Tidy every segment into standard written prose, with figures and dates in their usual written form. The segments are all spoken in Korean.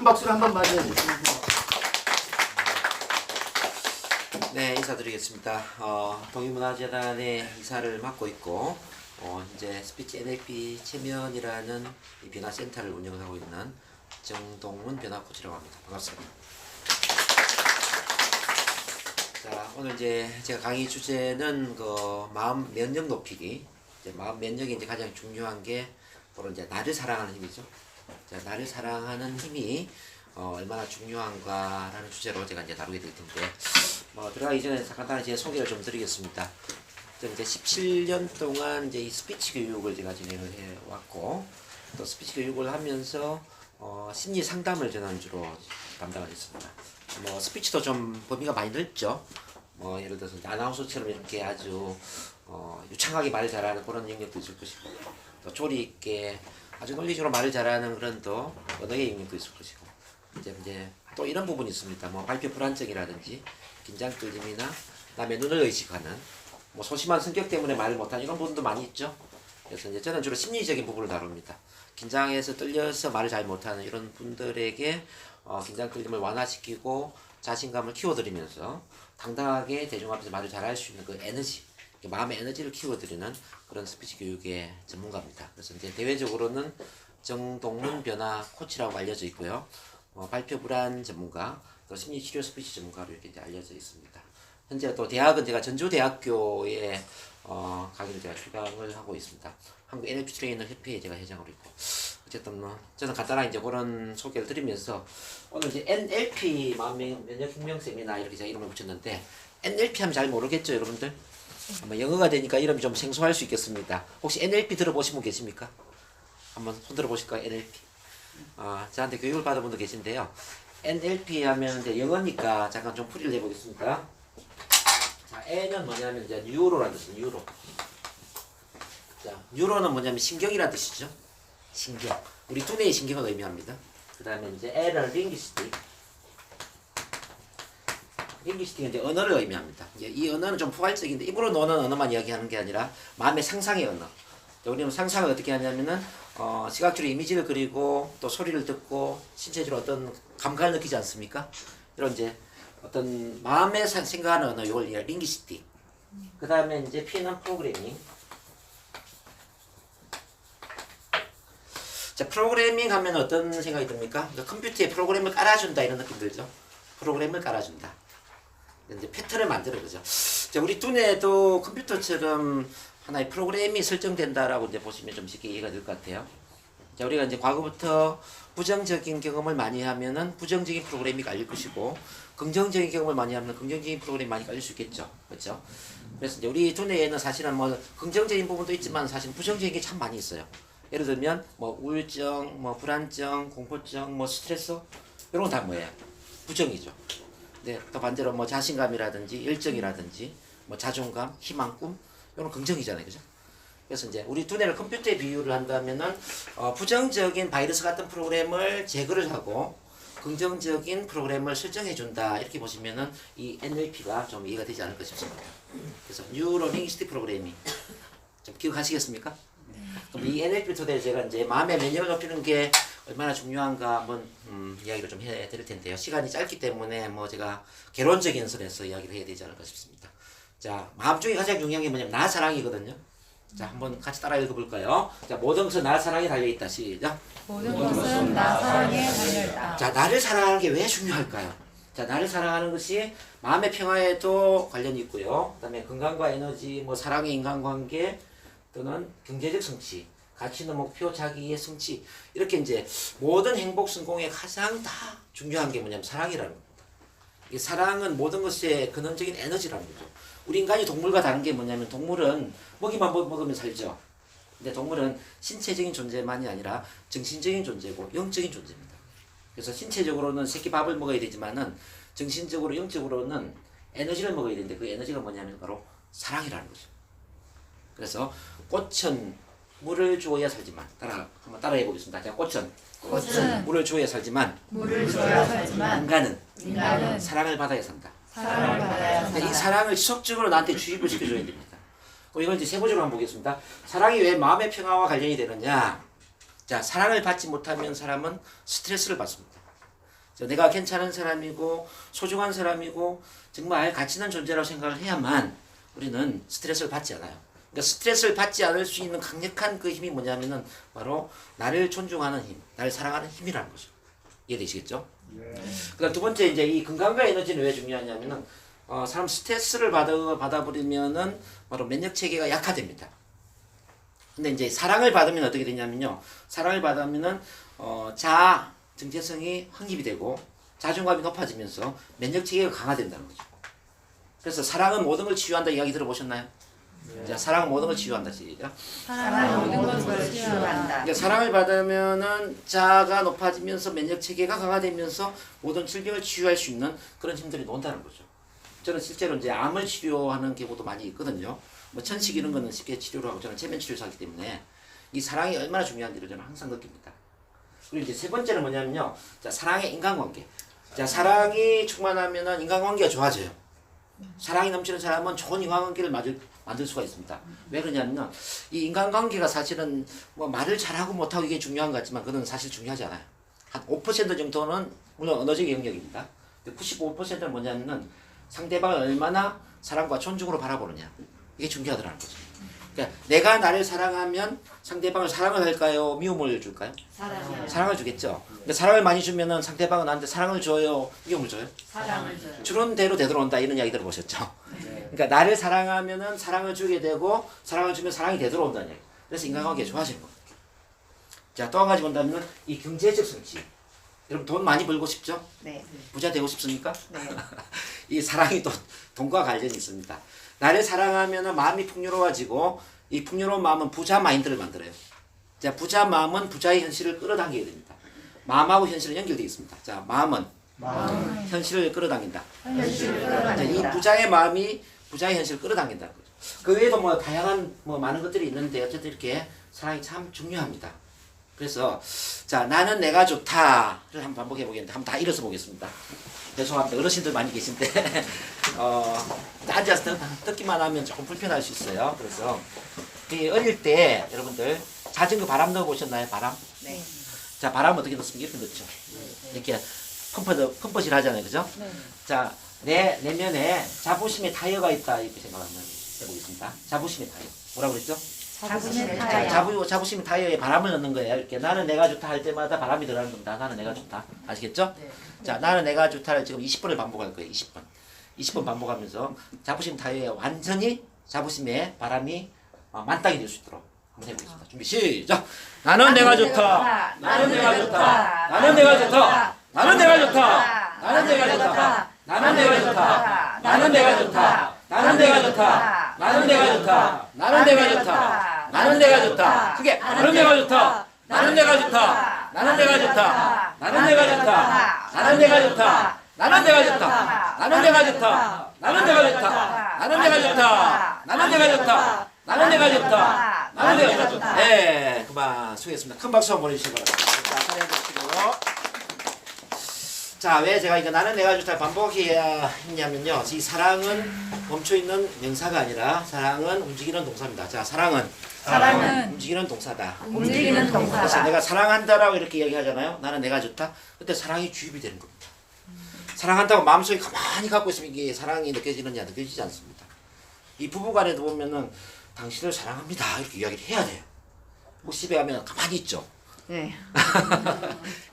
박수를 한번 맞아야죠. 네, 인사드리겠습니다. 동인문화재단의 이사를 맡고 있고 현재 스피치 NLP 체면이라는 이 변화센터를 운영하고 있는 정동문 변화코치라고 합니다. 반갑습니다. 자, 오늘 이제 제가 강의 주제는 그 마음 면역 높이기. 이제 마음 면역이 이제 가장 중요한 게 바로 이제 나를 사랑하는 힘이죠. 자, 나를 사랑하는 힘이 얼마나 중요한가라는 주제로 제가 이제 다루게 될 텐데, 들어가기 전에 간단히 제 소개를 좀 드리겠습니다. 저는 이제 17년 동안 이제 이 스피치 교육을 제가 진행을 해 왔고, 또 스피치 교육을 하면서 심리 상담을 저는 주로 담당을 했습니다. 스피치도 좀 범위가 많이 넓죠. 예를 들어서 아나운서처럼 이렇게 아주 유창하게 말을 잘하는 그런 영역도 있을 것이고, 또 조리 있게 아주 논리적으로 말을 잘하는 그런 또 언어의 영역도 있을 것이고, 이제 또 이런 부분이 있습니다. 발표 불안증이라든지 긴장 떨림이나 남의 눈을 의식하는 소심한 성격 때문에 말을 못하는 이런 부분도 많이 있죠. 그래서 이제 저는 주로 심리적인 부분을 다룹니다. 긴장해서 떨려서 말을 잘 못하는 이런 분들에게 긴장 떨림을 완화시키고 자신감을 키워드리면서 당당하게 대중 앞에서 말을 잘할 수 있는 그 에너지, 마음의 에너지를 키워드리는 그런 스피치 교육의 전문가입니다. 그래서 이제 대외적으로는 정동문 변화 코치라고 알려져 있고요. 발표 불안 전문가, 또 심리치료 스피치 전문가로 이렇게 이제 알려져 있습니다. 현재 또 대학은 제가 전주대학교에 강의를 제가 출강을 하고 있습니다. 한국 NLP 트레이너 협회에 제가 회장으로 있고, 어쨌든 저는 간단하게 이제 그런 소개를 드리면서 오늘 이제 NLP 마음 면역 혁명 세미나 이렇게 제가 이름을 붙였는데, NLP 하면 잘 모르겠죠, 여러분들? 영어가 되니까 이름이 좀 생소할 수 있겠습니다. 혹시 NLP 들어보신 분 계십니까? 한번 손 들어보실까요? NLP. 저한테 교육을 받은 분도 계신데요. NLP 하면 이제 영어니까 잠깐 좀 풀이를 해보겠습니다. 자, N은 뭐냐면 이제 뉴로라는 뜻이에요. 뉴로. 자, 뉴로는 뭐냐면 신경이라는 뜻이죠. 신경. 우리 두뇌의 신경을 의미합니다. 그 다음에 이제 L은 링귀스틱. 링귀스틱은 이제 언어를 의미합니다. 이제 이 언어는 좀 포괄적인데 입으로 노는 언어만 이야기하는 게 아니라 마음의 상상의 언어. 우리는 상상을 어떻게 하냐면은 시각적으로 이미지를 그리고 또 소리를 듣고 신체적으로 어떤 감각을 느끼지 않습니까? 이런 이제 어떤 마음에 생각하는 언어, 이걸 링귀스틱. 그 다음에 이제 P는 프로그래밍. 자, 프로그래밍 하면 어떤 생각이 듭니까? 그러니까 컴퓨터에 프로그램을 깔아준다 이런 느낌 들죠? 프로그램을 깔아준다. 이제 패턴을 만들어 그죠? 자, 우리 두뇌도 컴퓨터처럼 하나의 프로그램이 설정된다라고 이제 보시면 좀 쉽게 이해가 될 것 같아요. 자, 우리가 이제 과거부터 부정적인 경험을 많이 하면은 부정적인 프로그램이 깔릴 것이고, 긍정적인 경험을 많이 하면 긍정적인 프로그램이 많이 깔릴 수 있겠죠. 그렇죠? 그래서 이제 우리 두뇌에는 사실은 긍정적인 부분도 있지만 사실 부정적인 게 참 많이 있어요. 예를 들면 우울증, 불안증, 공포증, 스트레스 이런 건 다 뭐예요? 부정이죠. 네, 또 반대로 자신감이라든지 열정이라든지 자존감, 희망, 꿈 이런 긍정이잖아요. 그죠? 그래서 이제 우리 두뇌를 컴퓨터에 비유를 한다면은 부정적인 바이러스 같은 프로그램을 제거를 하고 긍정적인 프로그램을 설정해 준다. 이렇게 보시면은 이 NLP가 좀 이해가 되지 않을까 싶습니다. 그래서 뉴로 링귀스틱 프로그래밍 좀 기억하시겠습니까? 그럼 이 NLP 토대로 제가 이제 마음의 면역을 높이는 게 얼마나 중요한가 한번 이야기를 좀 해드릴 텐데요. 시간이 짧기 때문에 제가 개론적인 선에서 이야기를 해야 되지 않을까 싶습니다. 자, 마음 중에 가장 중요한 게 뭐냐면 나 사랑이거든요. 자, 한번 같이 따라 읽어볼까요? 자, 모든 것은 나 사랑에 달려있다. 시작. 모든 것은 나 사랑에 달려있다. 자, 나를 사랑하는 게 왜 중요할까요? 자, 나를 사랑하는 것이 마음의 평화에도 관련이 있고요. 그 다음에 건강과 에너지, 사랑의 인간관계, 또는 경제적 성취, 가치 있는 목표, 자기의 성취, 이렇게 이제 모든 행복 성공에 가장 다 중요한 게 뭐냐면 사랑이라는 겁니다. 이 사랑은 모든 것의 근원적인 에너지라는 거죠. 우리 인간이 동물과 다른 게 뭐냐면 동물은 먹이만 먹으면 살죠. 근데 동물은 신체적인 존재만이 아니라 정신적인 존재고 영적인 존재입니다. 그래서 신체적으로는 새끼 밥을 먹어야 되지만은 정신적으로 영적으로는 에너지를 먹어야 되는데 그 에너지가 뭐냐면 바로 사랑이라는 거죠. 그래서 꽃은 물을 주어야 살지만 한번 따라해 보겠습니다. 자, 꽃은 물을 주어야 살지만 인간은 사랑을 받아야 산다. 이 사랑을 지속적으로 나한테 주입을 시켜줘야 됩니다. 이걸 이제 세부적으로 한번 보겠습니다. 사랑이 왜 마음의 평화와 관련이 되느냐? 자, 사랑을 받지 못하면 사람은 스트레스를 받습니다. 내가 괜찮은 사람이고 소중한 사람이고 정말 가치 있는 존재라고 생각을 해야만 우리는 스트레스를 받지 않아요. 그러니까 스트레스를 받지 않을 수 있는 강력한 그 힘이 뭐냐면은 바로 나를 존중하는 힘, 나를 사랑하는 힘이라는 거죠. 이해되시겠죠? 그다음 두 번째 이제 이 건강과 에너지는 왜 중요하냐면은 사람 스트레스를 받아버리면은 바로 면역 체계가 약화됩니다. 근데 이제 사랑을 받으면 어떻게 되냐면요. 사랑을 받으면은 자아 정체성이 확립이 되고 자존감이 높아지면서 면역 체계가 강화된다는 거죠. 그래서 사랑은 모든 걸 치유한다 이야기 들어보셨나요? 자, 사랑은 모든 걸 치유한다 시작. 사랑은 모든 것을 치유한다. 그러니까 사랑을 받으면은 자아가 높아지면서 면역 체계가 강화되면서 모든 질병을 치유할 수 있는 그런 힘들이 논다는 거죠. 저는 실제로 이제 암을 치료하는 경우도 많이 있거든요. 뭐 천식 이런 거는 쉽게 치료를 하고 저는 체면 치료를 하기 때문에 이 사랑이 얼마나 중요한지를 저는 항상 느낍니다. 그리고 이제 세 번째는 뭐냐면요. 자, 사랑의 인간관계. 자, 사랑이 충만하면은 인간관계가 좋아져요. 사랑이 넘치는 사람은 좋은 인간관계를 만들 수가 있습니다. 왜 그러냐면 이 인간관계가 사실은 뭐 말을 잘하고 못하고 이게 중요한 것 같지만 그건 사실 중요하지 않아요. 한 5% 정도는 물론 언어적 영역입니다. 95%는 뭐냐면은 상대방을 얼마나 사랑과 존중으로 바라보느냐. 이게 중요하더라는 거죠. 그러니까 내가 나를 사랑하면 상대방을 사랑을 할까요? 미움을 줄까요? 사랑을 주겠죠. 근데 사랑을 많이 주면은 상대방은 나한테 사랑을 줘요? 미움을 줘요? 사랑을 줘요. 주는 대로 되돌아온다 이런 이야기 들어보셨죠? 그러니까 나를 사랑하면은 사랑을 주게 되고 사랑을 주면 사랑이 되돌아온다는 얘기. 그래서 인간관계가 좋아지는 겁니다. 자, 또 한 가지 본다면 이 경제적 성취. 여러분 돈 많이 벌고 싶죠? 네. 부자 되고 싶습니까? 네. 이 사랑이 또 돈과 관련이 있습니다. 나를 사랑하면 마음이 풍요로워지고 이 풍요로운 마음은 부자 마인드를 만들어요. 자, 부자 마음은 부자의 현실을 끌어당기게 됩니다. 마음하고 현실은 연결되어 있습니다. 자, 마음은 현실을 끌어당긴다. 자, 이 부자의 마음이 부자의 현실을 끌어당긴다는 거죠. 그 외에도 뭐 다양한 뭐 많은 것들이 있는데 어쨌든 이렇게 사랑이 참 중요합니다. 그래서 자, 나는 내가 좋다를 한번 반복해 보겠는데 한번 다 일어서 보겠습니다. 죄송합니다. 어르신들 많이 계신데 앉아서 듣기만 하면 조금 불편할 수 있어요. 그래서 이 어릴 때 여러분들 자전거 바람 넣어 보셨나요? 바람? 네. 자, 바람 어떻게 넣습니까? 이렇게 넣죠. 이렇게 펌퍼질 하잖아요. 그죠? 네. 자, 내 내면에 자부심의 타이어가 있다 이렇게 생각하면 해보겠습니다. 자부심의 타이어. 뭐라고 그랬죠? 자부심의 자, 타이어. 자부심의 타이어에 바람을 넣는 거예요. 이렇게 나는 내가 좋다 할 때마다 바람이 들어가는 겁니다. 나는 내가 좋다. 아시겠죠? 네. 자, 나는 내가 좋다를 지금 20번을 반복할 거예요. 20번. 20번 반복하면서 자부심 타이어에 완전히 자부심의 바람이 만땅이 될 수 있도록 한번 해보겠습니다. 준비 시작. 나는 내가 좋다. 나는 내가 좋다. 나는 내가 좋다. 나는 내가 좋다. 나는 내가 좋다. 나는 내가 좋다. 나는 내가 좋다. 나는 내가 좋다. 나는 내가 좋다. 나는 내가 좋다. 나는 내가 좋다. 크게 나는 내가 좋다. 나는 내가 좋다. 나는 내가 좋다. 나는 내가 좋다. 나는 내가 좋다. 나는 내가 좋다. 나는 내가 좋다. 나는 내가 좋다. 나는 내가 좋다. 나는 내가 좋다. 나는 내가 좋다. 나는 내가 좋다. 네, 그만 수고했습니다. 큰 박수 한번 보내주시기 바랍니다. 자, 사례 주시고. 자, 왜 제가 이거 나는 내가 좋다 반복해야 했냐면요. 이 사랑은 멈춰있는 명사가 아니라 사랑은 움직이는 동사입니다. 자, 사랑은 움직이는 동사다. 움직이는 그래서 동사다. 내가 사랑한다라고 이렇게 이야기하잖아요. 나는 내가 좋다. 그때 사랑이 주입이 되는 겁니다. 사랑한다고 마음속에 가만히 갖고 있으면 이게 사랑이 느껴지느냐 느껴지지 않습니다. 이 부부간에도 보면은 당신을 사랑합니다 이렇게 이야기를 해야 돼요. 혹시 집에 가면 가만히 있죠. 네.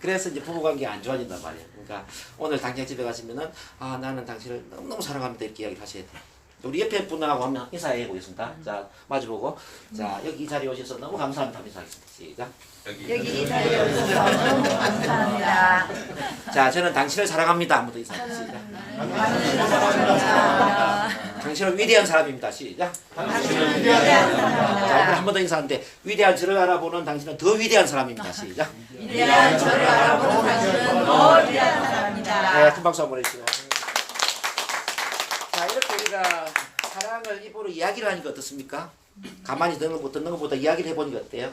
그래서 이제 부부관계가 안 좋아진단 말이에요. 그러니까 오늘 당장 집에 가시면은 나는 당신을 너무너무 사랑합니다 이렇게 이야기를 하셔야 돼요. 우리 옆에 분하고 한번 인사해 보겠습니다. 자, 마주보고 자, 여기 이 자리에 오셔서 너무 감사합니다 하면서 하겠습니다. 시작. 여기 이 자리에 오셔서 너무 감사합니다. 자, 저는 당신을 사랑합니다. 한번 더 인사합니다. 시작. 당신은 위대한 사람입니다. 시작. 당신은 위대한 자, 사람입니다. 오늘 한 번 더 인사하는데 위대한 저를 알아보는 당신은 더 위대한 사람입니다. 시작. 위대한 저를 알아보는 당신은 더 위대한 사람입니다. 네, 큰 박수 한번 해주시고. 자, 이렇게 우리가 사랑을 입으로 이야기를 하니까 어떻습니까? 가만히 듣는 것보다 이야기를 해보니까 어때요?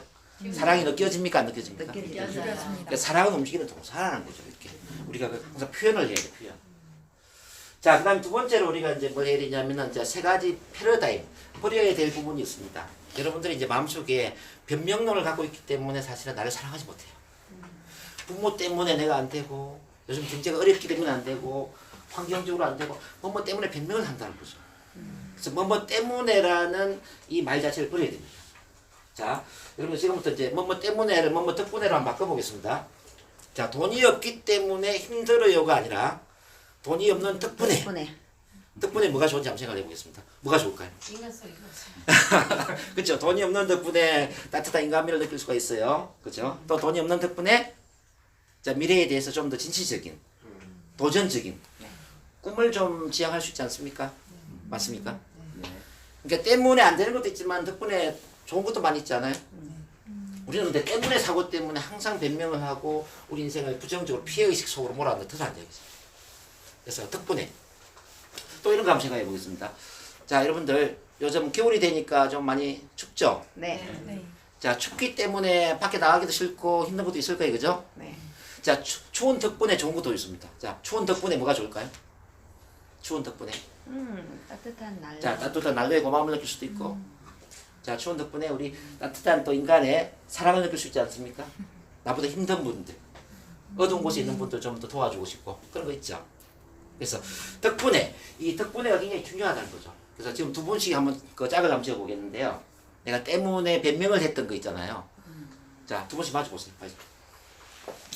사랑이 느껴집니까? 안 느껴집니까? 그러니까 사랑은 움직이는 동사라는 거죠. 이렇게 우리가 항상 표현을 해야 돼, 표현. 자, 그 다음에 두 번째로 우리가 이제 뭘 해야 되냐면은 이제 세 가지 패러다임, 버려야 될 부분이 있습니다. 여러분들이 이제 마음속에 변명론을 갖고 있기 때문에 사실은 나를 사랑하지 못해요. 부모 때문에 내가 안 되고, 요즘 경제가 어렵기 때문에 안 되고 환경적으로 안 되고 뭐뭐 때문에 변명을 한다는 거죠. 그래서 뭐뭐 때문에라는 이 말 자체를 버려야 됩니다. 자, 여러분 지금부터 이제 뭐뭐 때문에를 뭐뭐 덕분에로 한번 바꿔보겠습니다. 자, 돈이 없기 때문에 힘들어요가 아니라 돈이 없는 덕분에 덕분에 뭐가 좋은지 한번 생각해 보겠습니다. 뭐가 좋을까요? 그렇죠. 돈이 없는 덕분에 따뜻한 인간미를 느낄 수가 있어요. 그렇죠. 또 돈이 없는 덕분에 자, 미래에 대해서 좀 더 진취적인 도전적인 꿈을 좀 지향할 수 있지 않습니까? 맞습니까? 그러니까 때문에 안 되는 것도 있지만 덕분에 좋은 것도 많이 있잖아요. 우리는 근데 때문에 사고 때문에 항상 변명을 하고 우리 인생을 부정적으로 피해의식 속으로 몰아넣어서 안 되겠어요. 그래서 덕분에 또 이런 거 한번 생각해 보겠습니다. 자, 여러분들 요즘 겨울이 되니까 좀 많이 춥죠? 네. 자, 춥기 때문에 밖에 나가기도 싫고 힘든 것도 있을 거예요. 그죠? 네. 자, 추운 덕분에 좋은 것도 있습니다. 자, 추운 덕분에 뭐가 좋을까요? 추운 덕분에. 따뜻한 날. 자, 따뜻한 난로에 고마움을 느낄 수도 있고. 자, 추운 덕분에 우리 따뜻한 또 인간의 사랑을 느낄 수 있지 않습니까? 나보다 힘든 분들, 어두운 곳에 있는 분들 좀 더 도와주고 싶고 그런 거 있죠. 그래서 덕분에, 이 덕분에가 굉장히 중요하다는 거죠. 그래서 지금 두 분씩 한번 그 짝을 한번 지어보겠는데요. 내가 때문에 변명을 했던 거 있잖아요. 자, 두 분씩 마주보세요. 빨리.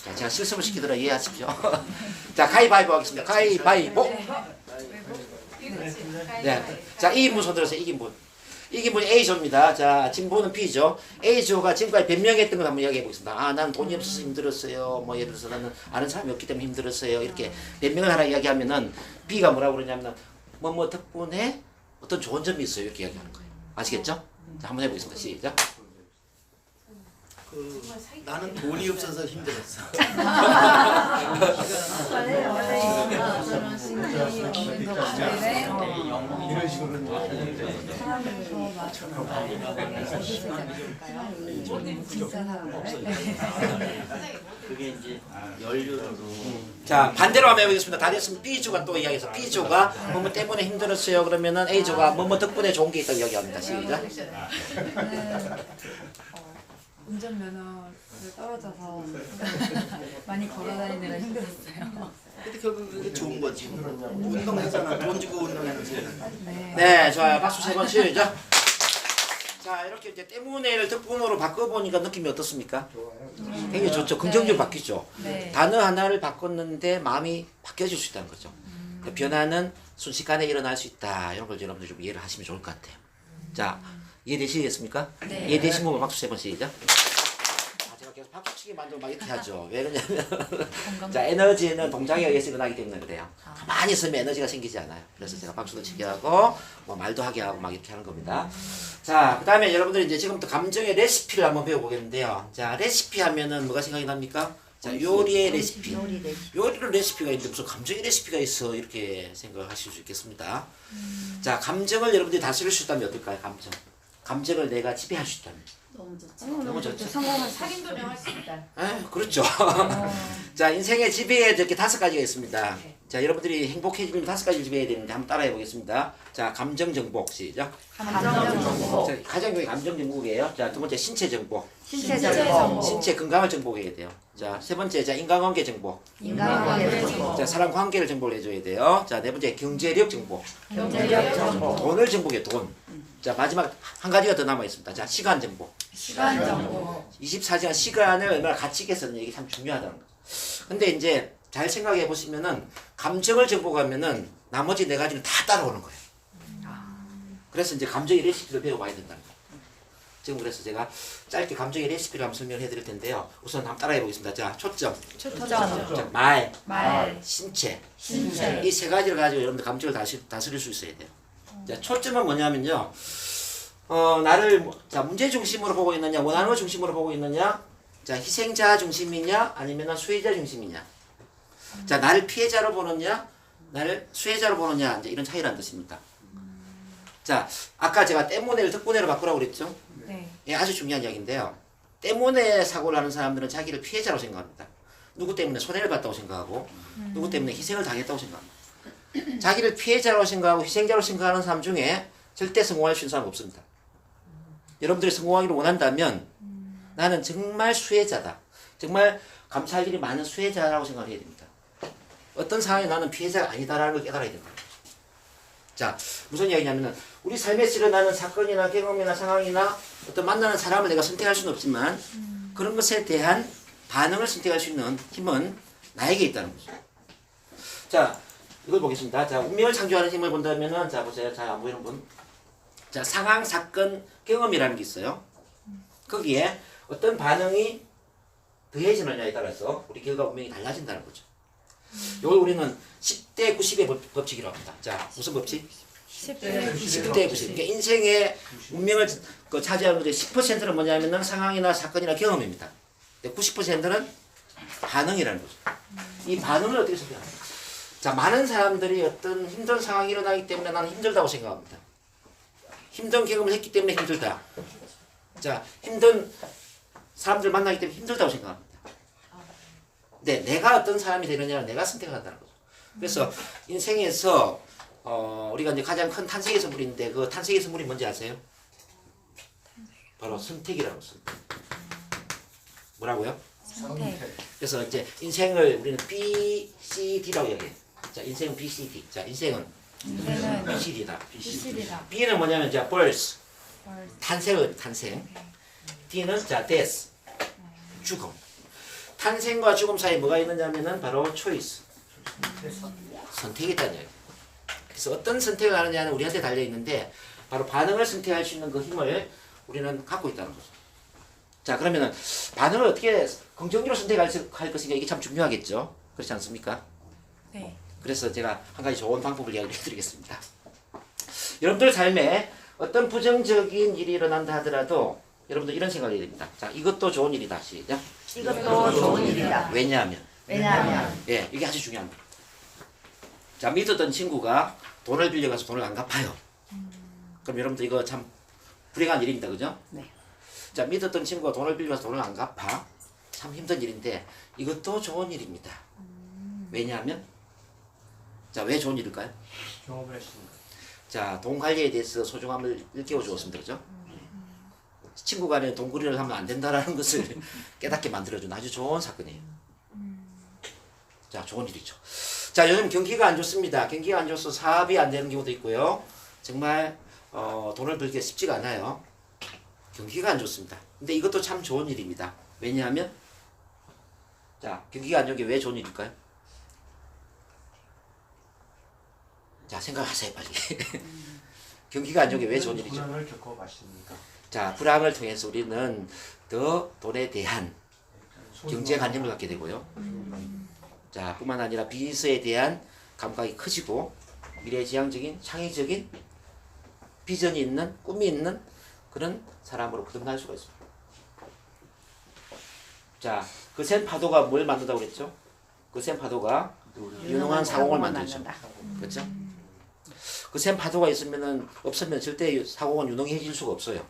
자, 제가 실습을 시키더라 이해하십시오. 자, 가위바위보 하겠습니다. 가위바위보. 네. 자, 이긴 분 손 들어서 이긴 분. 이긴 분이 A조입니다. 자, 진 분은 B죠. A조가 지금까지 변명했던 걸 한번 이야기해 보겠습니다. 아, 나는 돈이 없어서 힘들었어요. 뭐 예를 들어서 나는 아는 사람이 없기 때문에 힘들었어요. 이렇게 변명을 하나 이야기하면은 B가 뭐라고 그러냐면 뭐뭐 덕분에 어떤 좋은 점이 있어요. 이렇게 이야기하는 거예요. 아시겠죠? 자, 한번 해보겠습니다. 시작. 나는 돈이 없어서 힘들었어. 이런 식으로 그게 이제 연료로. 자, 반대로 한번 해보겠습니다. 다 됐으면 B조가 또 이야기해서 B조가 뭐뭐 때문에 힘들었어요. 그러면은 A조가 뭐뭐 덕분에 좋은 게 있다고 이야기합니다. 시작. 운전면허를 떨어져서 많이 걸어다니느라 힘들었어요. 근데 결국 그게 좋은 거지. 운동하잖아. 돈 주고 운동하면서. 네, 좋아요. 박수 세 번 치죠. 자, 이렇게 이제 때문에를 덕분으로 바꿔보니까 느낌이 어떻습니까? 굉장히 좋죠. 긍정적으로 바뀌죠. 네. 단어 하나를 바꿨는데 마음이 바뀌어질 수 있다는 거죠. 변화는 순식간에 일어날 수 있다. 이런 걸 여러분들 좀 이해를 하시면 좋을 것 같아요. 자, 이해되시겠습니까? 네. 이해되신 분은 박수 세 번 시작. 제가 계속 박수치게 만들고 막 이렇게 하죠. 왜 그러냐면 자, 에너지는 동작에 의해서 일어나기 때문에 그래요. 가만히 있으면 에너지가 생기지 않아요. 그래서 제가 박수도 치게 하고 뭐 말도 하게 하고 막 이렇게 하는 겁니다. 자, 그 다음에 여러분들이 이제 지금부터 감정의 레시피를 한번 배워보겠는데요. 자, 레시피 하면은 뭐가 생각이 납니까? 자, 요리의 레시피. 요리의 레시피가 있는데 무슨 감정의 레시피가 있어 이렇게 생각하실 수 있겠습니다. 자, 감정을 여러분들이 다스릴 수 있다면 어떨까요? 감정을 내가 지배할 수 있다면. 너무 좋죠. 살인도 명할 수 있다. 그렇죠. 자, 인생의 지배에 이렇게 5가지가 있습니다. 자, 여러분들이 행복해지려면 5가지를 지배해야 되는데 한번 따라해 보겠습니다. 자, 감정 정복 시작. 감정 정복. 자, 가장 중요한 감정 정복이에요. 자, 두 번째 신체 정복. 신체 정복. 신체 건강을 정복해야 돼요. 자, 세 번째 자 인간관계 정복. 인간관계 정복. 자, 사람 관계를 정복을 해줘야 돼요. 자, 네 번째 경제력 정복. 경제력 정복. 돈을 정복해 돈. 자, 마지막 한 가지가 더 남아 있습니다. 자, 시간 정복. 시간 정복. 24시간 시간을 얼마나 가치 있게 쓰는 이게 참 중요하다는 거. 근데 이제 잘 생각해 보시면은 감정을 정복하면은 나머지 4가지는 다 따라오는 거예요. 그래서 이제 감정의 레시피를 배워봐야 된다는 거예요. 지금 그래서 제가 짧게 감정의 레시피를 한번 설명해 드릴 텐데요. 우선 한번 따라해 보겠습니다. 자, 초점. 자, 말. 신체. 이 3가지를 가지고 여러분들 감정을 다스릴 수 있어야 돼요. 자, 초점은 뭐냐면요. 나를 자, 문제 중심으로 보고 있느냐, 원하는 것 중심으로 보고 있느냐, 자, 희생자 중심이냐, 아니면 수혜자 중심이냐. 자, 나를 피해자로 보느냐, 나를 수혜자로 보느냐, 이제 이런 차이라는 뜻입니다. 자, 아까 제가 때문에를 덕분에로 바꾸라고 그랬죠? 네. 예, 아주 중요한 이야기인데요. 때문에 사고를 하는 사람들은 자기를 피해자로 생각합니다. 누구 때문에 손해를 봤다고 생각하고, 누구 때문에 희생을 당했다고 생각합니다. 자기를 피해자로 생각하고 희생자로 생각하는 사람 중에 절대 성공할 수 있는 사람 없습니다. 여러분들이 성공하기를 원한다면 나는 정말 수혜자다. 정말 감사할 일이 많은 수혜자라고 생각해야 됩니다. 어떤 상황에 나는 피해자가 아니다라는 걸 깨달아야 된다. 자, 무슨 이야기냐면은 우리 삶에서 일어나는 사건이나 경험이나 상황이나 어떤 만나는 사람을 내가 선택할 수는 없지만 그런 것에 대한 반응을 선택할 수 있는 힘은 나에게 있다는 거죠. 자, 이걸 보겠습니다. 자, 운명을 창조하는 힘을 본다면은 자 보세요. 잘 안 보이는 분. 자, 상황, 사건, 경험이라는 게 있어요. 거기에 어떤 반응이 더해지느냐에 따라서 우리 결과 운명이 달라진다는 거죠. 이걸 우리는 10대 90의 법칙이라고 합니다. 자, 무슨 법칙? 10대 10대 90. 그러니까 인생의 운명을 차지하는 것의 10%는 뭐냐면은 상황이나 사건이나 경험입니다. 90%는 반응이라는 거죠. 이 반응을 어떻게 설명합니까? 자, 많은 사람들이 어떤 힘든 상황이 일어나기 때문에 나는 힘들다고 생각합니다. 힘든 경험을 했기 때문에 힘들다. 자, 힘든 사람들 만나기 때문에 힘들다고 생각합니다. 근데 내가 어떤 사람이 되느냐를 내가 선택한다는 거죠. 그래서 인생에서 우리가 이제 가장 큰 탄생의 선물인데 그 탄생의 선물이 뭔지 아세요? 바로 선택이라고 선택. 뭐라고요? 선택. 그래서 이제 인생을 우리는 B, C, D라고 얘기해요. 자, 인생은 B, C, D. 자, 인생은 인생은 B, C, D다. 시들이다. B는 뭐냐면 자, birth, 탄생을 탄생. D는 자, death, 죽음. 탄생과 죽음 사이에 뭐가 있느냐면은 바로 choice, 선택이 있다는 얘기예요. 그래서 어떤 선택을 하느냐는 우리한테 달려 있는데 바로 반응을 선택할 수 있는 그 힘을 우리는 갖고 있다는 거죠. 자, 그러면은 반응을 어떻게 긍정적으로 선택할 것인가 이게 참 중요하겠죠. 그렇지 않습니까? 네. 그래서 제가 한 가지 좋은 방법을 이야기해 드리겠습니다. 여러분들 삶에 어떤 부정적인 일이 일어난다 하더라도 여러분들 이런 생각을 해야 됩니다. 자, 이것도 좋은 일이다. 시작. 이것도 좋은 일이다. 왜냐하면 왜냐하면 예, 이게 아주 중요합니다. 자, 믿었던 친구가 돈을 빌려가서 돈을 안 갚아요. 그럼 여러분들 이거 참 불행한 일입니다. 그죠? 네. 자, 믿었던 친구가 돈을 빌려가서 돈을 안 갚아. 참 힘든 일인데 이것도 좋은 일입니다. 왜냐하면 자, 왜 좋은 일일까요? 경험을 했습니다. 자, 돈 관리에 대해서 소중함을 일깨워 주었습니다. 그죠? 친구 간에 돈벌이를 하면 안 된다라는 것을 깨닫게 만들어준 아주 좋은 사건이에요. 자, 좋은 일이죠. 자, 요즘 경기가 안 좋습니다. 경기가 안 좋아서 사업이 안 되는 경우도 있고요. 정말 돈을 벌기가 쉽지가 않아요. 경기가 안 좋습니다. 근데 이것도 참 좋은 일입니다. 왜냐하면 자, 경기가 안 좋은 게 왜 좋은 일일까요? 자, 생각하세요, 빨리. 경기가 안 좋은 게 왜 좋은 일이죠? 고난을 겪어봤습니다. 자, 불황을 통해서 우리는 더 돈에 대한 경제관념을 갖게 되고요. 자, 뿐만 아니라 비즈니스에 대한 감각이 커지고 미래지향적인 창의적인 비전이 있는 꿈이 있는 그런 사람으로 거듭날 수가 있습니다. 자, 그 샘 파도가 뭘 만든다고 그랬죠? 그 샘 파도가 유능한 상공을 만들죠. 그렇죠? 그 샘 파도가 없으면 절대 상공은 유능해질 수가 없어요.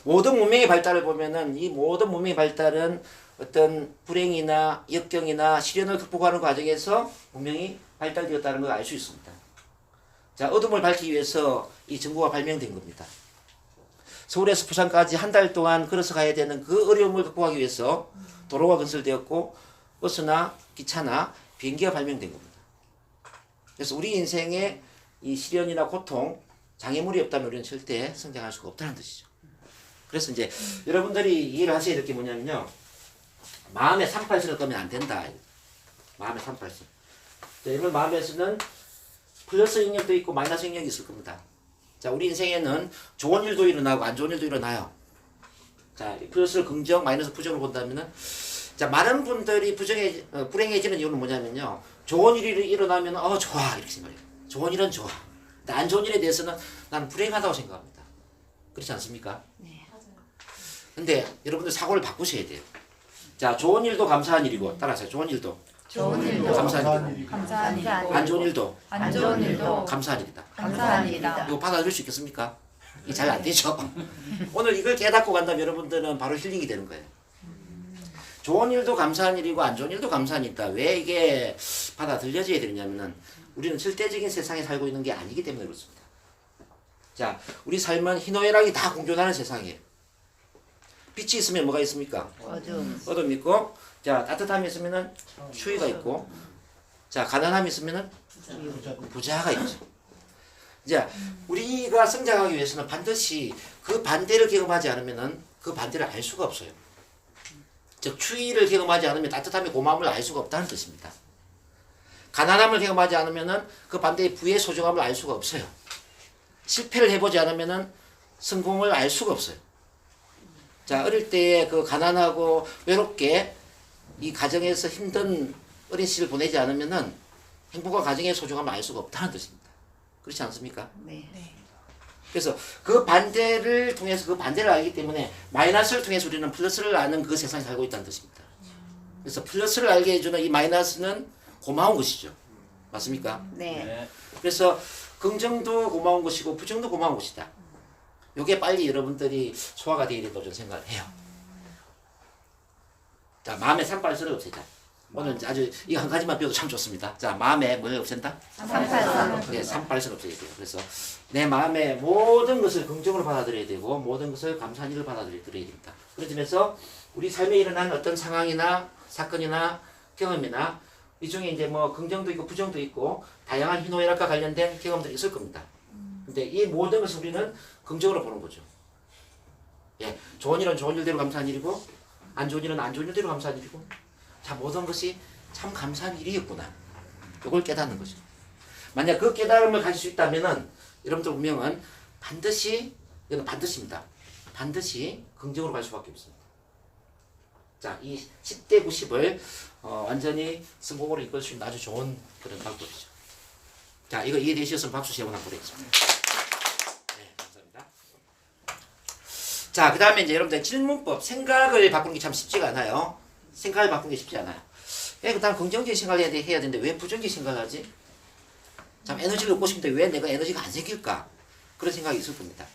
모든 문명의 발달을 보면은 이 모든 문명의 발달은 어떤 불행이나 역경이나 시련을 극복하는 과정에서 문명이 발달되었다는 걸 알 수 있습니다. 자, 어둠을 밝히기 위해서 이 정보가 발명된 겁니다. 서울에서 부산까지 한 달 동안 걸어서 가야 되는 그 어려움을 극복하기 위해서 도로가 건설되었고 버스나 기차나 비행기가 발명된 겁니다. 그래서 우리 인생에 이 시련이나 고통, 장애물이 없다면 우리는 절대 성장할 수가 없다는 뜻이죠. 그래서 이제 여러분들이 이해를 하셔야 될 게 뭐냐면요. 마음에 38선을 끄면 안 된다. 마음에 38선. 자, 여러분 마음에서는 플러스 영역도 있고 마이너스 영역이 있을 겁니다. 자, 우리 인생에는 좋은 일도 일어나고 안 좋은 일도 일어나요. 자, 플러스를 긍정, 마이너스 부정을 본다면은 자, 많은 분들이 불행해지는 이유는 뭐냐면요. 좋은 일이 일어나면 좋아 이렇게 생각해요. 좋은 일은 좋아. 근데 안 좋은 일에 대해서는 나는 불행하다고 생각합니다. 그렇지 않습니까? 네. 근데 여러분들 사고를 바꾸셔야 돼요. 자, 좋은 일도 감사한 일이고 따라서 좋은 일도 좋은 일도 감사한 일이고 감사한 일. 안 좋은 일도 안 좋은 일도 감사한 일이다. 감사한 일이다. 이거 받아들일 수 있겠습니까? 이게 잘 안 되죠. 오늘 이걸 깨닫고 간다면 여러분들은 바로 힐링이 되는 거예요. 좋은 일도 감사한 일이고 안 좋은 일도 감사한 일이다. 왜 이게 받아들여져야 되냐면은 우리는 절대적인 세상에 살고 있는 게 아니기 때문에 그렇습니다. 자, 우리 삶은 희노애락이 다 공존하는 세상이에요. 빛이 있으면 뭐가 있습니까? 어둠. 어둠이 있고, 자, 따뜻함이 있으면은 추위가 있고, 자, 가난함이 있으면은 부자가 있죠. 이제 우리가 성장하기 위해서는 반드시 그 반대를 경험하지 않으면은 그 반대를 알 수가 없어요. 즉 추위를 경험하지 않으면 따뜻함의 고마움을 알 수가 없다는 뜻입니다. 가난함을 경험하지 않으면은 그 반대의 부의 소중함을 알 수가 없어요. 실패를 해보지 않으면은 성공을 알 수가 없어요. 자, 어릴 때 그 가난하고 외롭게 이 가정에서 힘든 어린 시를 보내지 않으면은 행복한 가정의 소중함을 알 수가 없다는 뜻입니다. 그렇지 않습니까? 네. 그래서 그 반대를 통해서 그 반대를 알기 때문에 마이너스를 통해서 우리는 플러스를 아는 그 세상에 살고 있다는 뜻입니다. 그래서 플러스를 알게 해주는 이 마이너스는 고마운 것이죠. 맞습니까? 네. 그래서 긍정도 고마운 것이고 부정도 고마운 것이다. 요게 빨리 여러분들이 소화가 되어야 된다고 저는 생각을 해요. 자, 마음의 산발스를 없애자. 오늘 아주 이거 한 가지만 배워도 참 좋습니다. 자, 마음에 뭘 없앤다? 삼팔선. 네, 산발스를 없애야 돼요. 그래서 내 마음에 모든 것을 긍정으로 받아들여야 되고 모든 것을 감사한 일을 받아들여야 됩니다. 그러면서 우리 삶에 일어난 어떤 상황이나 사건이나 경험이나 이 중에 이제 뭐 긍정도 있고 부정도 있고 다양한 희노애락과 관련된 경험들이 있을 겁니다. 근데 이 모든 것을 우리는 긍정으로 보는 거죠. 예, 좋은 일은 좋은 일대로 감사한 일이고 안 좋은 일은 안 좋은 일대로 감사한 일이고 자, 모든 것이 참 감사한 일이었구나. 이걸 깨닫는 거죠. 만약 그 깨달음을 가질 수 있다면은 여러분들 운명은 반드시, 이건 반드시입니다. 반드시 긍정으로 갈 수밖에 없습니다. 자, 이 10대 90을 완전히 성공으로 이끌 수 있는 아주 좋은 그런 방법이죠. 자, 이거 이해되셨으면 박수 세 번 한번 보내겠습니다. 네, 감사합니다. 자, 그 다음에 이제 여러분들 질문법, 생각을 바꾸는 게 참 쉽지가 않아요. 생각을 바꾸는 게 쉽지 않아요. 그 다음 긍정적인 생각을 해야 되는데 왜 부정적인 생각을 하지? 참 에너지를 얻고 싶은데 왜 내가 에너지가 안 생길까? 그런 생각이 있을 겁니다.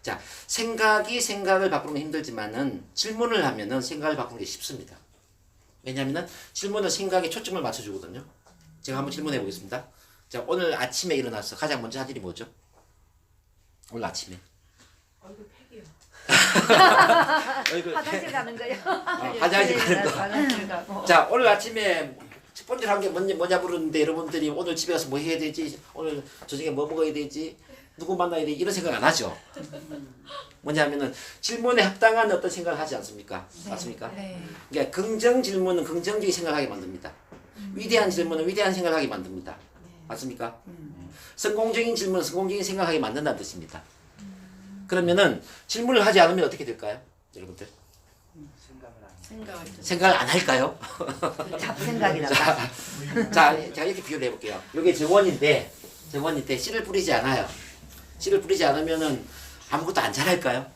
자, 생각을 바꾸는 건 힘들지만은 질문을 하면은 생각을 바꾸는 게 쉽습니다. 왜냐하면은 질문은 생각에 초점을 맞춰주거든요. 제가 한번 질문해 보겠습니다. 자, 오늘 아침에 일어나서 가장 먼저 한 일이 뭐죠? 오늘 아침에. 화장실 가는 거요. 화장실 가는 거. 화장실 가고. 자, 오늘 아침에 첫 번째로 한 게 뭐냐 물었는데 여러분들이 오늘 집에 가서 뭐 해야 되지? 오늘 저녁에 뭐 먹어야 되지? 누구 만나야 되지? 이런 생각 안 하죠. 뭐냐면은 질문에 합당한 어떤 생각을 하지 않습니까? 맞습니까? 네. 그러니까 긍정 질문은 긍정적인 생각을 하게 만듭니다. 위대한 질문은 위대한 생각을 하게 만듭니다. 맞습니까? 성공적인 질문은 성공적인 생각을 하게 만든다는 뜻입니다. 그러면은 질문을 하지 않으면 어떻게 될까요? 여러분들? 생각을 안 할까요? 잡생각이 나다. 자, 제가 이렇게 비교를 해볼게요. 이게 정원인데 씨를 뿌리지 않아요. 씨를 뿌리지 않으면은 아무것도 안 자랄까요?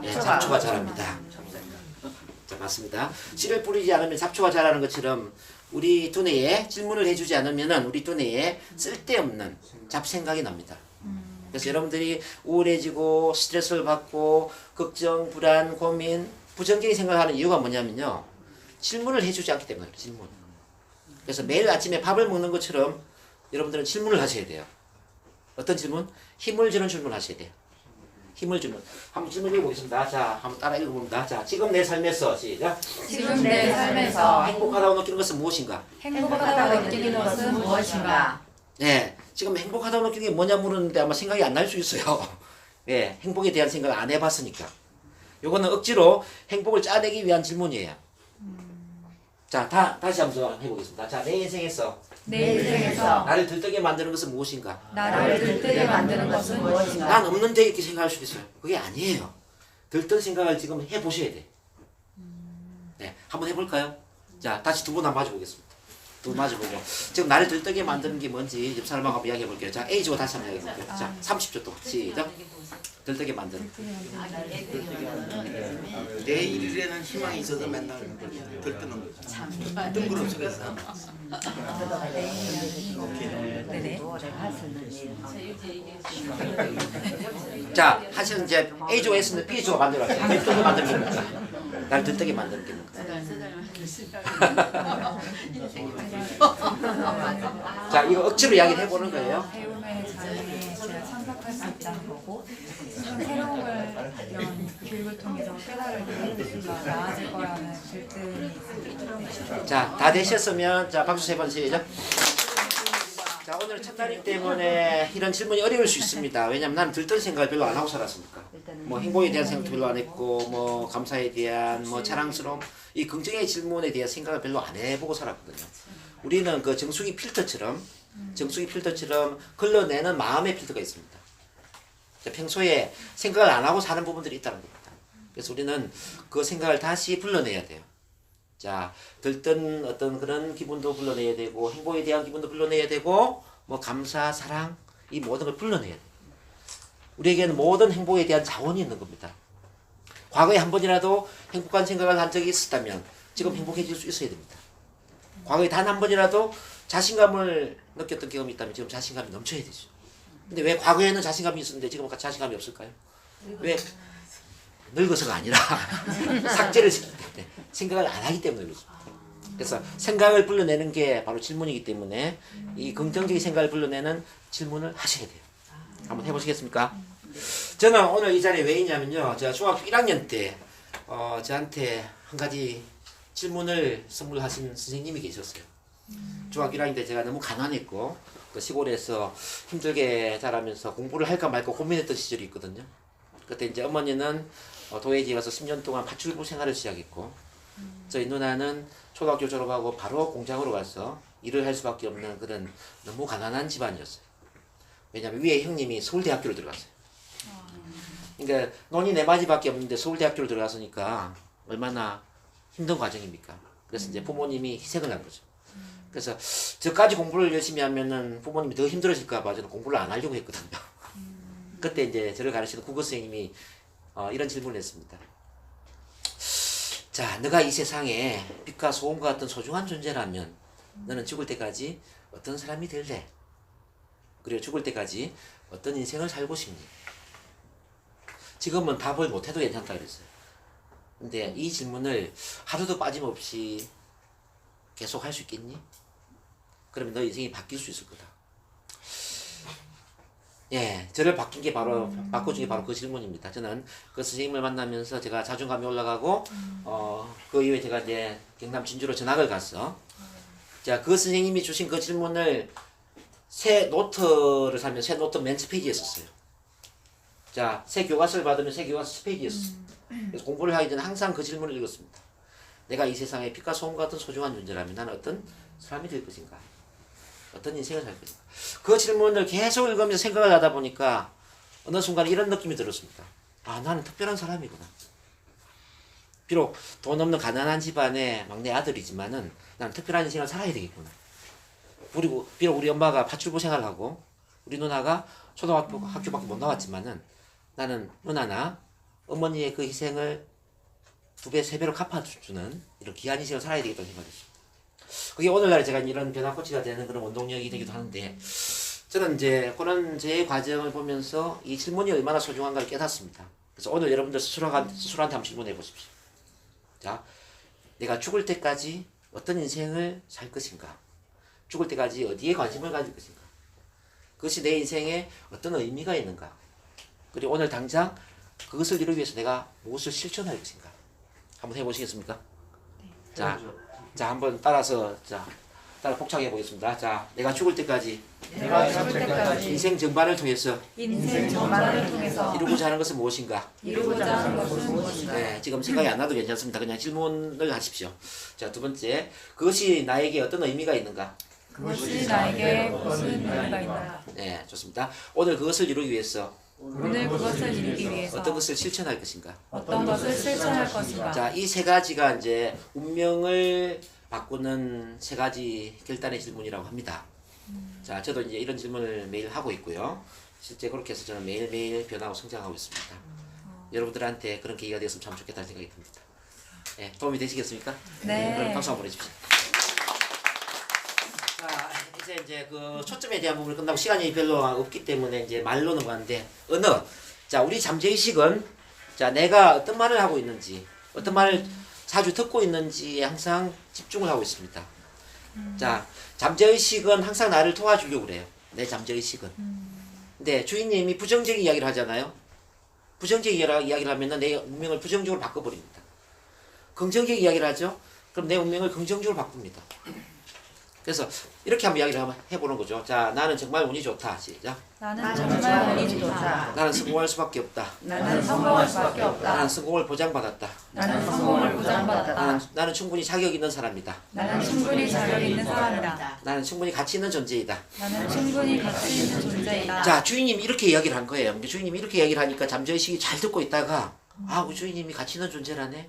네, 잡초가 자랍니다. 자, 맞습니다. 씨를 뿌리지 않으면 잡초가 자라는 것처럼 우리 두뇌에 질문을 해주지 않으면은 우리 두뇌에 쓸데없는 잡생각이 납니다. 그래서 여러분들이 우울해지고 스트레스를 받고 걱정, 불안, 고민, 부정적인 생각을 하는 이유가 뭐냐면요. 질문을 해주지 않기 때문에 질문. 그래서 매일 아침에 밥을 먹는 것처럼 여러분들은 질문을 하셔야 돼요. 어떤 질문? 힘을 주는 질문을 하셔야 돼요. 힘을 주는. 한번 질문 읽어보겠습니다. 자, 한번 따라 읽어봅니다. 자, 지금 내 삶에서 시작. 지금 내 삶에서 행복하다고 느끼는 것은 무엇인가? 행복하다고 느끼는 것은 무엇인가? 네, 지금 행복하다고 느끼는 게 뭐냐 물었는데 아마 생각이 안 날 수 있어요. 예, 행복에 대한 생각을 안 해봤으니까. 요거는 억지로 행복을 짜내기 위한 질문이에요. 자, 다시 한번 해보겠습니다. 자, 내 인생에서 내 인생에서 나를 들뜨게 만드는 것은 무엇인가? 나를 들뜨게 만드는 것은 무엇인가? 난 없는데 이렇게 생각할 수도 있어요. 그게 아니에요. 들뜬 생각을 지금 해보셔야 돼. 네, 한번 해볼까요? 자, 다시 두 분 한번 마주보겠습니다. 두 분 마주보고 지금 나를 들뜨게 만드는 게 뭔지 옆 사람하고 한번 이야기해볼게요. 자, A지고 다시 한번 이야기해볼게요. 자, 30초 동안 시작. 들뜨게 만드는. 내일에는 희망이 있어서 맨날 들뜨는 거죠. 뜬구름 속에서. 네네. 자, 하시는 이제 A조가 있으면 B조가 만들어가세요. B조가 만드는 게 뭔가? 날 들뜨게 만드는 게 뭔가? 자, 이거 억지로 이야기를 해보는 거예요. 배움의 자리에 제가 참석할 수 있다는 거고 지금 새로운 걸 교육을 통해서 깨달을 나아질 거라는 들뜸이 있습니다. 자, 다 되셨으면 자 박수 3번 시작. 자, 오늘 첫날이기 때문에 이런 질문이 어려울 수 있습니다. 왜냐면 나는 들뜬 생각을 별로 안 하고 살았으니까. 뭐 행복에 대한 생각도 별로 안 했고, 뭐 감사에 대한, 뭐 자랑스러움, 이 긍정의 질문에 대한 생각을 별로 안 해보고 살았거든요. 우리는 그 정수기 필터처럼 걸러내는 마음의 필터가 있습니다. 자, 평소에 생각을 안 하고 사는 부분들이 있다는 겁니다. 그래서 우리는 그 생각을 다시 불러내야 돼요. 자, 들뜬 어떤 그런 기분도 불러내야 되고, 행복에 대한 기분도 불러내야 되고, 뭐 감사, 사랑, 이 모든 걸 불러내야 돼요. 우리에게는 모든 행복에 대한 자원이 있는 겁니다. 과거에 한 번이라도 행복한 생각을 한 적이 있었다면 지금 행복해질 수 있어야 됩니다. 과거에 단 한 번이라도 자신감을 느꼈던 경험이 있다면 지금 자신감이 넘쳐야 되죠. 근데 왜 과거에는 자신감이 있었는데 지금은 자신감이 없을까요? 왜? 늙어서가 아니라 삭제를 시키기 때문에, 생각을 안 하기 때문에 그렇습니다. 그래서 생각을 불러내는 게 바로 질문이기 때문에 이 긍정적인 생각을 불러내는 질문을 하셔야 돼요. 한번 해보시겠습니까? 저는 오늘 이 자리에 왜 있냐면요, 제가 중학교 1학년 때 저한테 한 가지 질문을 선물하신 선생님이 계셨어요. 중학교 1학년 때 제가 너무 가난했고 그 시골에서 힘들게 자라면서 공부를 할까 말까 고민했던 시절이 있거든요. 그때 이제 어머니는 도예지에 가서 10년 동안 파출부 생활을 시작했고, 저희 누나는 초등학교 졸업하고 바로 공장으로 가서 일을 할 수밖에 없는 그런 너무 가난한 집안이었어요. 왜냐하면 위에 형님이 서울대학교를 들어갔어요. 그러니까 논이 4마디밖에 없는데 서울대학교를 들어갔으니까 얼마나 힘든 과정입니까? 그래서 이제 부모님이 희생을 한 거죠. 그래서 저까지 공부를 열심히 하면은 부모님이 더 힘들어질까봐 저는 공부를 안 하려고 했거든요. 그때 이제 저를 가르치는 국어 선생님이 이런 질문을 했습니다. 자, 너가 이 세상에 빛과 소음과 같은 소중한 존재라면 너는 죽을 때까지 어떤 사람이 될래? 그리고 죽을 때까지 어떤 인생을 살고 싶니? 지금은 답을 못해도 괜찮다 그랬어요. 근데 이 질문을 하루도 빠짐없이 계속 할 수 있겠니? 그러면 너 인생이 바뀔 수 있을 거다. 예, 저를 바꾼 게 바로, 바꿔준 게 바로 그 질문입니다. 저는 그 선생님을 만나면서 제가 자존감이 올라가고, 그 이후에 제가 이제 경남 진주로 전학을 갔어. 자, 그 선생님이 주신 그 질문을 새 노트를 사면 새 노트 맨 첫 페이지에 썼어요. 자, 새 교과서를 받으면 새 교과서 첫 페이지에 썼어요. 그래서 공부를 하기 전에 항상 그 질문을 읽었습니다. 내가 이 세상에 빛과 소음 같은 소중한 존재라면 나는 어떤 사람이 될 것인가? 어떤 인생을 살 것인가? 그 질문을 계속 읽으면서 생각을 하다 보니까 어느 순간 이런 느낌이 들었습니다. 아, 나는 특별한 사람이구나. 비록 돈 없는 가난한 집안의 막내 아들이지만은 나는 특별한 인생을 살아야 되겠구나. 그리고 비록 우리 엄마가 파출부 생활을 하고 우리 누나가 초등학교밖에 못 나왔지만은 나는 누나나 어머니의 그 희생을 2배, 3배로 갚아주는 이런 귀한 인생을 살아야 되겠다는 생각이었습니다. 그게 오늘날 제가 이런 변화 코치가 되는 그런 원동력이 되기도 하는데, 저는 이제 그런 제 과정을 보면서 이 질문이 얼마나 소중한가를 깨닫습니다. 그래서 오늘 여러분들 스스로한테 한번 질문해 보십시오. 자, 내가 죽을 때까지 어떤 인생을 살 것인가? 죽을 때까지 어디에 관심을 가질 것인가? 그것이 내 인생에 어떤 의미가 있는가? 그리고 오늘 당장 그것을 이루기 위해서 내가 무엇을 실천할 것인가? 한번 해보시겠습니까? 자, 한번 따라서 따라 복창해 보겠습니다. 자, 내가 죽을 때까지 인생 전반을 통해서 이루고자 하는 것은 무엇인가? 네, 지금 생각이 안 나도 괜찮습니다. 그냥 질문을 하십시오. 자, 두 번째, 그것이 나에게 어떤 의미가 있는가? 그것이 나에게 무슨 의미가 있나? 네, 좋습니다. 오늘 그것을 이루기 위해서 어떤 것을 실천할 것인가? 것인가? 자, 이 세 가지가 이제 운명을 바꾸는 세 가지 결단의 질문이라고 합니다. 자, 저도 이제 이런 질문을 매일 하고 있고요. 실제 그렇게 해서 저는 매일매일 변하고 성장하고 있습니다. 여러분들한테 그런 계기가 되었으면 참 좋겠다는 생각이 듭니다. 네, 도움이 되시겠습니까? 네. 그럼 박수 한번 보내주십시오. 자, 이제 그 초점에 대한 부분이 끝나고 시간이 별로 없기 때문에 이제 말로는 가는데, 언어. 자, 우리 잠재의식은 자, 내가 어떤 말을 하고 있는지, 어떤 말을 자주 듣고 있는지에 항상 집중을 하고 있습니다. 자, 잠재의식은 항상 나를 도와주려고 그래요. 내 잠재의식은. 근데 주인님이 부정적인 이야기를 하잖아요. 부정적인 이야기를 하면 내 운명을 부정적으로 바꿔버립니다. 긍정적인 이야기를 하죠. 그럼 내 운명을 긍정적으로 바꿉니다. 그래서 이렇게 한번 이야기를 한번 해보는 거죠. 자, 나는 정말 운이 좋다. 시작. 나는 정말 운이 좋다. 나는 성공할 수밖에 없다. 나는 성공할 수밖에 없다. 나는 성공을 보장받았다. 나는 성공을 보장받았다. 나는 충분히 자격 있는 사람이다. 나는 충분히 자격 있는 사람이다. 나는 충분히 가치 있는 존재이다. 나는 충분히 가치 있는 존재이다. 자, 주인님이 이렇게 이야기를 한 거예요. 근데 주인님이 이렇게 이야기를 하니까 잠재의식이 잘 듣고 있다가 우리 주인님이 가치 있는 존재라네.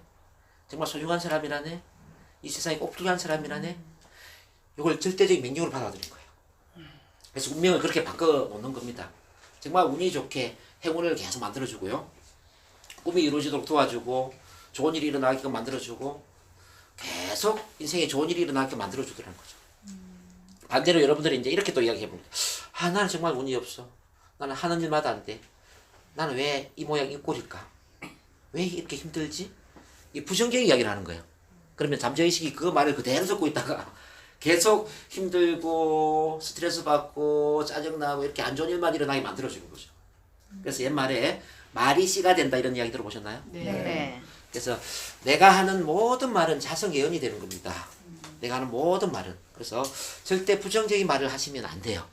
정말 소중한 사람이라네. 이 세상에 꼭 필요한 사람이라네. 이걸 절대적인 명령으로 받아들인 거예요. 그래서 운명을 그렇게 바꿔놓는 겁니다. 정말 운이 좋게 행운을 계속 만들어주고요. 꿈이 이루어지도록 도와주고 좋은 일이 일어나게끔 만들어주고 계속 인생에 좋은 일이 일어나게 만들어주더라는 거죠. 반대로 여러분들이 이제 이렇게 또 이야기해봅니다. 나는 정말 운이 없어. 나는 하는 일마다 안 돼. 나는 왜 이 모양 이 꼴일까? 왜 이렇게 힘들지? 이 부정적인 이야기를 하는 거예요. 그러면 잠재의식이 그 말을 그대로 듣고 있다가 계속 힘들고 스트레스 받고 짜증나고 이렇게 안 좋은 일만 일어나게 만들어주는 거죠. 그래서 옛말에 말이 씨가 된다 이런 이야기 들어보셨나요? 네. 그래서 내가 하는 모든 말은 자성예언이 되는 겁니다. 내가 하는 모든 말은. 그래서 절대 부정적인 말을 하시면 안 돼요.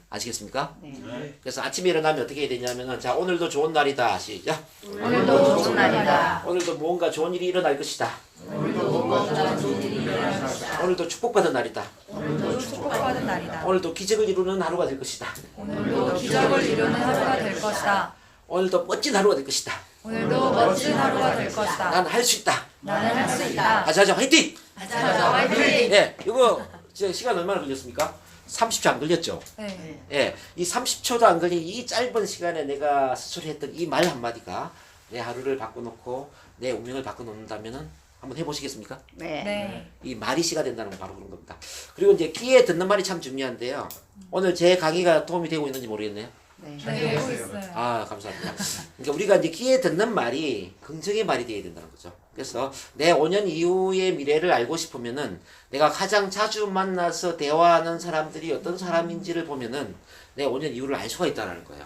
아시겠습니까? 네. 그래서 아침에 일어나면 어떻게 해야 되냐면은 자, 오늘도 좋은 날이다. 시작. 오늘도 좋은 날이다. 오늘도 뭔가 좋은 일이 일어날 것이다. 오늘도 뭔가 좋은 일이 일어날 것이다. 오늘도 축복받은 날이다. 오늘도 축복받은 날이다. 오늘도 기적을 이루는 하루가 될 것이다. 오늘도 기적을 이루는 하루가 될 것이다. 오늘도 멋진 하루가 될 것이다. 오늘도 멋진 하루가 될 것이다. 나는 할 수 있다. 나는 할 수 있다. 하자 화이팅! 하자 화이팅! 예, 이거 시간 얼마나 걸렸습니까? 30초 안 걸렸죠? 네. 예, 이 30초도 안 걸린 이 짧은 시간에 내가 스스로 했던 이 말 한마디가 내 하루를 바꿔놓고 내 운명을 바꿔놓는다면은 한번 해보시겠습니까? 네. 네. 이 말이 씨가 된다는 건 바로 그런 겁니다. 그리고 이제 귀에 듣는 말이 참 중요한데요. 오늘 제 강의가 도움이 되고 있는지 모르겠네요. 네. 네, 되고 있어요. 감사합니다. 그러니까 우리가 이제 귀에 듣는 말이 긍정의 말이 되어야 된다는 거죠. 그래서 내 5년 이후의 미래를 알고 싶으면은 내가 가장 자주 만나서 대화하는 사람들이 어떤 사람인지를 보면은 내 5년 이후를 알 수가 있다는 거예요.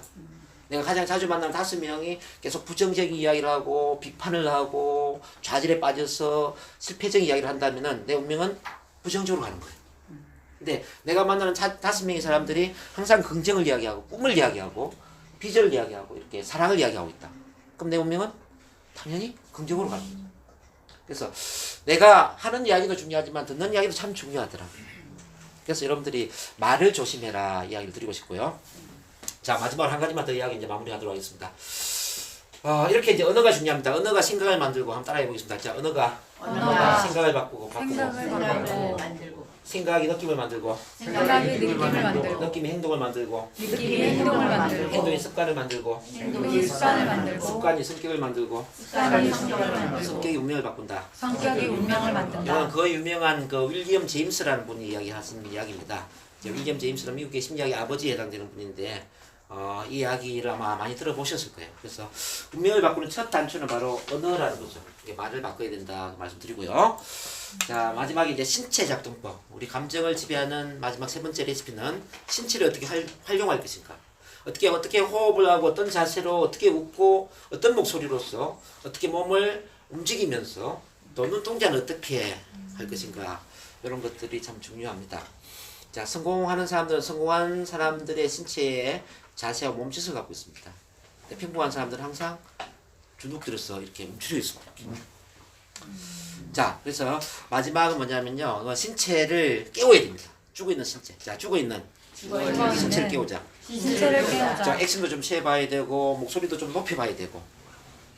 내가 가장 자주 만나는 5명이 계속 부정적인 이야기를 하고 비판을 하고 좌절에 빠져서 실패적인 이야기를 한다면은 내 운명은 부정적으로 가는 거예요. 근데 내가 만나는 5명의 사람들이 항상 긍정을 이야기하고 꿈을 이야기하고 비전을 이야기하고 이렇게 사랑을 이야기하고 있다. 그럼 내 운명은 당연히 긍정으로 가는 거죠. 그래서 내가 하는 이야기도 중요하지만 듣는 이야기도 참 중요하더라고요. 그래서 여러분들이 말을 조심해라 이야기를 드리고 싶고요. 자, 마지막으로 한 가지만 더 이야기 이제 마무리하도록 하겠습니다. 이렇게 이제 언어가 중요합니다. 언어가 생각을 만들고 한번 따라해 보겠습니다. 자, 언어가 생각을 바꾸고 생각을 만들고 생각이 느낌을 만들고 생각이 느낌을 만들고 느낌이 행동을 만들고 느낌이 행동을 만들고 행동이 습관을 만들고 행동이 습관을 만들고 습관이 성격을 만들고 습관이 성격을 만들고 성격이 운명을 바꾼다. 성격이 운명을 만든다. 이건 그 유명한 그 윌리엄 제임스라는 분이 이야기하신 이야기입니다. 윌리엄 제임스는 미국의 심리학의 아버지에 해당되는 분인데 이 이야기를 아마 많이 들어보셨을 거예요. 그래서 운명을 바꾸는 첫 단추는 바로 언어라는 거죠. 말을 바꿔야 된다 말씀드리고요. 자, 마지막에 이제 신체 작동법. 우리 감정을 지배하는 마지막 3번째 레시피는 신체를 어떻게 활용할 것인가. 어떻게 호흡을 하고 어떤 자세로 어떻게 웃고 어떤 목소리로서 어떻게 몸을 움직이면서 또 눈동자는 어떻게 할 것인가. 이런 것들이 참 중요합니다. 자, 성공하는 사람들은 성공한 사람들의 신체의 자세와 몸짓을 갖고 있습니다. 평범한 사람들은 항상 주눅들어서 이렇게 움츠려 있습니다. 자, 그래서 마지막은 뭐냐면요. 신체를 깨워야 됩니다. 죽어있는 신체. 자, 죽어있는 신체를 깨우자. 신체를 자, 깨우자. 액션도 좀 취해봐야 되고 목소리도 좀 높여봐야 되고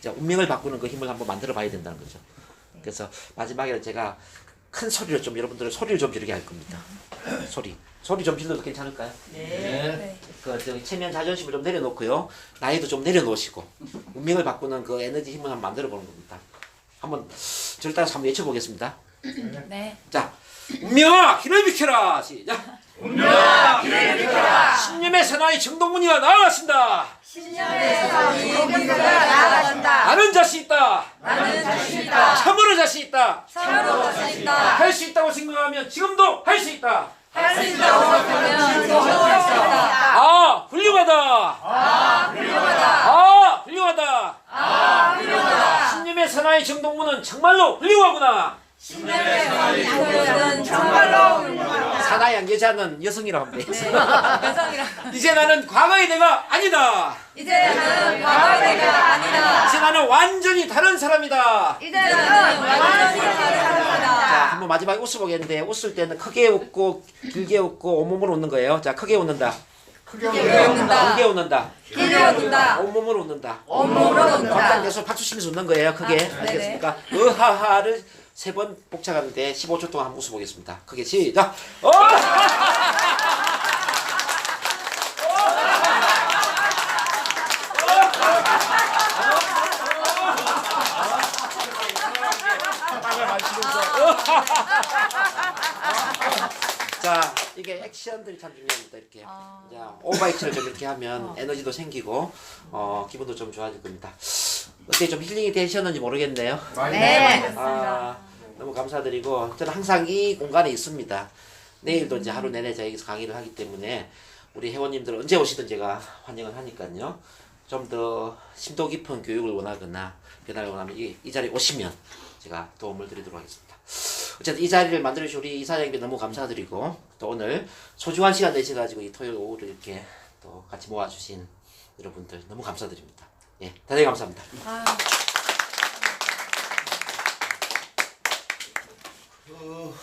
자, 운명을 바꾸는 그 힘을 한번 만들어 봐야 된다는 거죠. 그래서 마지막에 제가 큰 소리로 좀 여러분들은 소리를 좀 지르게 할 겁니다. 소리 좀 질러도 괜찮을까요? 네. 저기 체면 자존심을 좀 내려놓고요. 나이도 좀 내려놓으시고 운명을 바꾸는 그 에너지 힘을 한번 만들어 보는 겁니다. 한번 저를 따라서 한번 외쳐보겠습니다. 네. 자, 운명아 길을 비켜라. 시작. 운명아 길을 비켜라. 신념의 사나이 정동문이가 나아가신다. 신념의 사나이 정동문이가 나아가신다. 나는 자신 있다. 나는 자신 있다. 참으로 자신 있다. 참으로 자신 있다. 할 수 있다고 생각하면 지금도 할 수 있다. 할 수 있다고 생각하면 지금도 할 수 있다. 훌륭하다. 훌륭하다. 훌륭하다. 신뢰의 정동무는 정말로 훌륭하구나. 신뢰는 정말로 훌륭하다. 사나이 안 여자는 여성이라고 하면 돼. 여성이라. 이제 나는 과거의 내가 아니다. 이제는 과거가 아니다. 이제 나는 완전히 다른 사람이다. 이제는 완전히 다른 자, 사람이다. 한번 마지막에 웃어보겠는데 웃을 때는 크게 웃고 길게 웃고 온몸으로 웃는 거예요. 자, 크게 웃는다. 크게 웃는다. 길게 웃는다. 길게 웃는다. 온몸으로 웃는다. 온몸으로 꽉 웃는다. 당겨서 박수 치면서 웃는 거예요. 크게. 알겠습니까? 으하하를 3번 복잡하는데 15초 동안 한번 웃어보겠습니다. 크게 시작. 자, 이게 액션들이 참 중요합니다. 이렇게. 자, 오바이트를 좀 이렇게 하면 에너지도 생기고 기분도 좀 좋아질 겁니다. 어떻게 좀 힐링이 되셨는지 모르겠네요. 네. 너무 감사드리고 저는 항상 이 공간에 있습니다. 내일도 이제 하루 내내 저기서 강의를 하기 때문에 우리 회원님들 언제 오시든 제가 환영을 하니까요. 좀 더 심도 깊은 교육을 원하거나 변화를 원하면 이 자리에 오시면 제가 도움을 드리도록 하겠습니다. 어쨌든 이 자리를 만들어주신 우리 이사장님께 너무 감사드리고 또 오늘 소중한 시간 내셔가지고 이 토요일 오후를 이렇게 또 같이 모아주신 여러분들 너무 감사드립니다. 예, 대단히 감사합니다. 어,